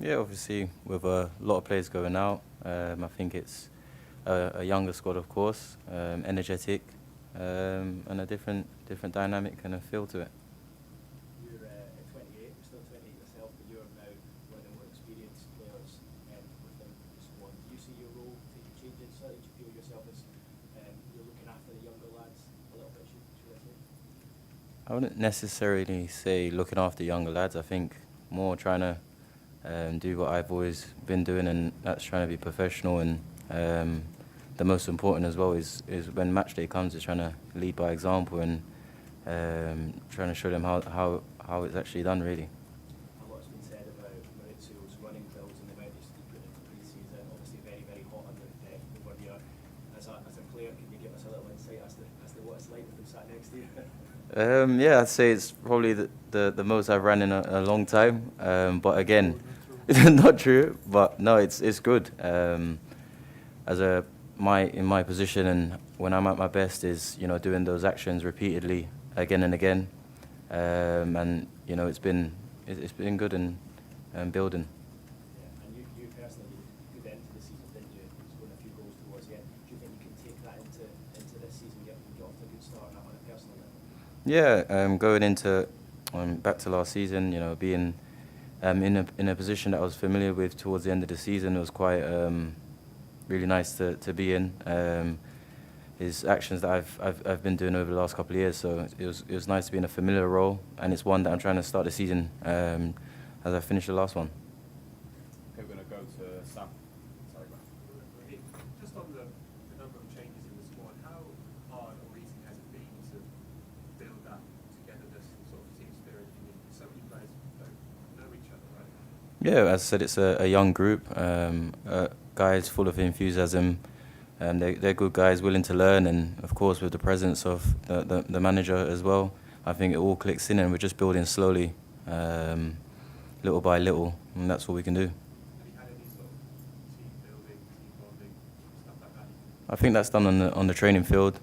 Yeah, obviously with a lot of players going out, I think it's a younger squad, of course, energetic, and a different dynamic and a feel to it. You're 28, you're still 28 yourself, but you're now one of the more experienced players within the squad. Do you see your role changing slightly? Do you feel yourself as you're looking after the younger lads a little bit, should I say? I wouldn't necessarily say looking after younger lads. I think more trying to do what I've always been doing, and that's trying to be professional. And the most important as well is when match day comes, is trying to lead by example and trying to show them how it's actually done, really. A lot's been said about Maurizio's running drills and the measures he put into pre-season. Obviously, very, very hot under over here. As a player, can you give us a little insight as to what it's like with him sat next to you? Yeah, I'd say it's probably the most I've ran in a long time. But again, not true. But no, it's good. As in my position, and when I'm at my best, is doing those actions repeatedly again and again. And it's been good and building. Yeah, and you personally, good end to the season, didn't you? Scoring a few goals towards the end. Do you think you can take that into this season, get off to a good start on a personal level? Yeah, going into back to last season, being in a position that I was familiar with towards the end of the season, it was quite really nice to be in. His actions that I've been doing over the last couple of years, so it was nice to be in a familiar role, and it's one that I'm trying to start the season as I finish the last one. Okay, we're going to go to Sam. Sorry, man. Just on the number of changes in the squad, how hard or easy has it been to build that togetherness and sort of team spirit? So many players don't know each other, right? Yeah, as I said, it's a young group, guys full of enthusiasm. They're good guys, willing to learn, and of course with the presence of the manager as well, I think it all clicks in, and we're just building slowly, little by little, and that's what we can do. Have you had any sort of team building, team bonding, stuff like that? I think that's done on the training field,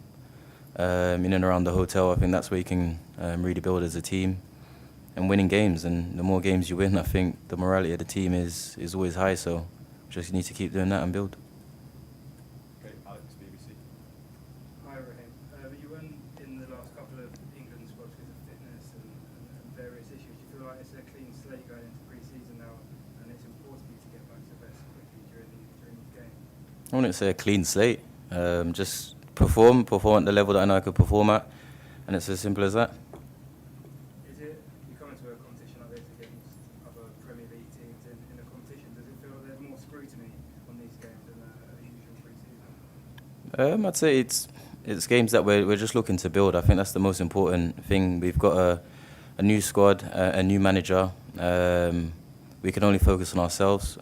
in and around the hotel. I think that's where you can really build as a team and winning games. And the more games you win, I think the morality of the team is always high. So just need to keep doing that and build. Okay, Alex, BBC. Hi, Raheem. You weren't in the last couple of England squads because of fitness and various issues. Do you feel like it's a clean slate going into pre-season now, and it's important for you to get back to best quickly during these games? I wouldn't say a clean slate. Just perform at the level that I know I could perform at, and it's as simple as that. Is it, you come into a competition like this against other Premier League teams in a competition, does it feel like there's more scrutiny on these games than a usual pre-season? I'd say it's games that we're just looking to build. I think that's the most important thing. We've got a new squad, a new manager. We can only focus on ourselves.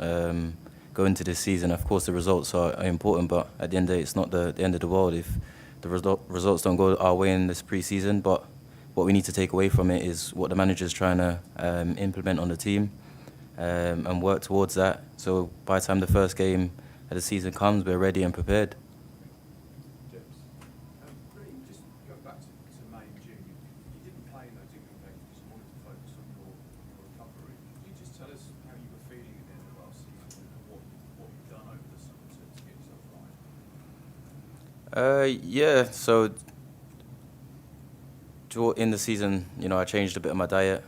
Go into this season. Of course, the results are important, but at the end of the day, it's not the end of the world if the results don't go our way in this pre-season. But what we need to take away from it is what the manager's trying to implement on the team, and work towards that. So by the time the first game of the season comes, we're ready and prepared. James. Really, just going back to May and June, you didn't play in those England games because you wanted to focus on your recovery. Can you just tell us how you were feeling at the end of last season and what you've done over the summer to get yourself right? Yeah, so in the season, I changed a bit of my diet,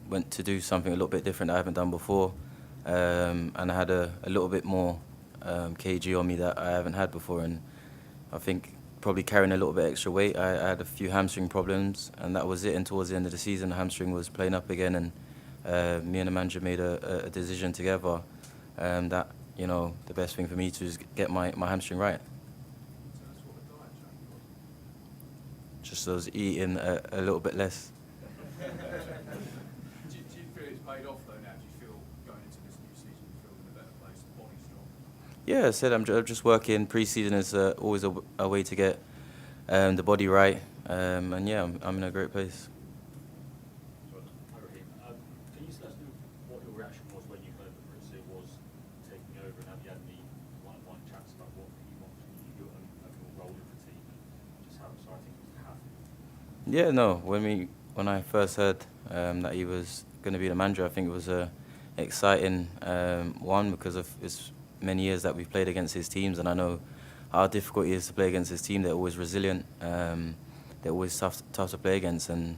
went to do something a little bit different that I haven't done before, and I had a little bit more kg on me that I haven't had before, and I think probably carrying a little bit extra weight. I had a few hamstring problems, and that was it. And towards the end of the season, the hamstring was playing up again, and me and the manager made a decision together, that the best thing for me to is get my hamstring right. Tell us what the diet change was. Just those eating a little bit less. Do you feel it's paid off though now? Do you feel going into this new season, you feel in a better place, the body's strong? Yeah, I said I'm just working. Pre-season is always a way to get the body right, and yeah, I'm in a great place. Hi, Raheem. Can you just let us know what your reaction was when you heard that Maurizio was taking over, and have you had any one-on-one chats about what he wants from you and your role in the team, and just how exciting it was to have him? Yeah, no. When I first heard that he was going to be the manager, I think it was exciting one because of his many years that we've played against his teams, and I know how difficult it is to play against his team. They're always resilient. They're always tough to play against, and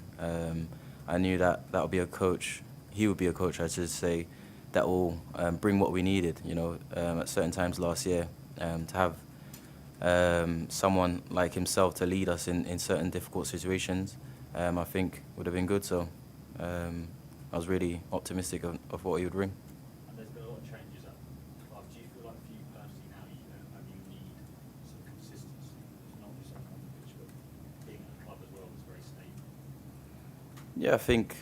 I knew that would be a coach. He would be a coach, I should say, that will bring what we needed. At certain times last year, to have someone like himself to lead us in certain difficult situations, I think would have been good. So I was really optimistic of what he would bring. And there's been a lot of changes at the club. Do you feel like for you personally now, you need some consistency? It's not just on the pitch, but being at the club as well is very stable. Yeah, I think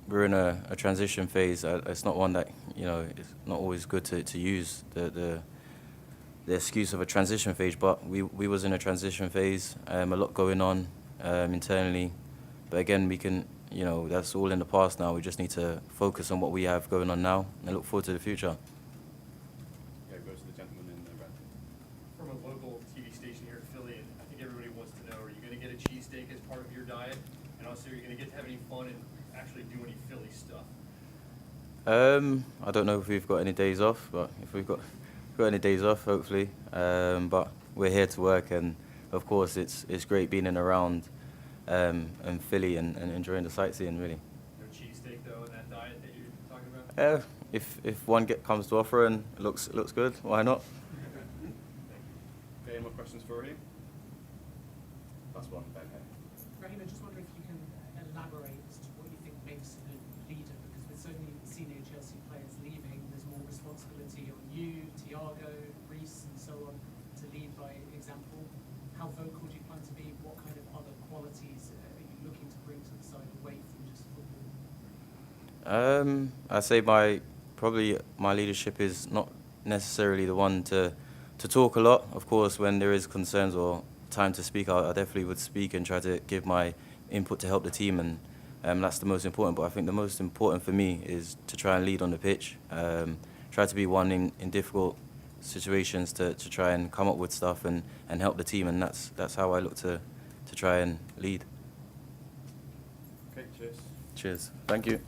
we're in a transition phase. It's not one that it's not always good to use the excuse of a transition phase, but we was in a transition phase. A lot going on internally, but again, we can. That's all in the past now. We just need to focus on what we have going on now and look forward to the future. Yeah, go to the gentleman in the red. From a local TV station here in Philly, and I think everybody wants to know, are you going to get a cheesesteak as part of your diet? And also, are you going to get to have any fun and actually do any Philly stuff? I don't know if we've got any days off, but if we've got any days off, hopefully. But we're here to work, and of course, it's great being in around and Philly and enjoying the sightseeing, really. No cheesesteak though in that diet that you're talking about? If one comes to offer and it looks good, why not? Okay, any more questions for Raheem? Last one, Ben here. Raheem, I just wonder if you can elaborate as to what you think makes a good leader, because with so many senior Chelsea players leaving, there's more responsibility on you, Thiago, Reece, and so on, to lead by example. How vocal do you plan to be? What kind of other qualities are you looking to bring to the side away from just football? I'd say probably my leadership is not necessarily the one to talk a lot. Of course, when there is concerns or time to speak, I definitely would speak and try to give my input to help the team, and that's the most important. But I think the most important for me is to try and lead on the pitch, try to be one in difficult situations to try and come up with stuff and help the team, and that's how I look to try and lead. Okay, cheers. Cheers. Thank you.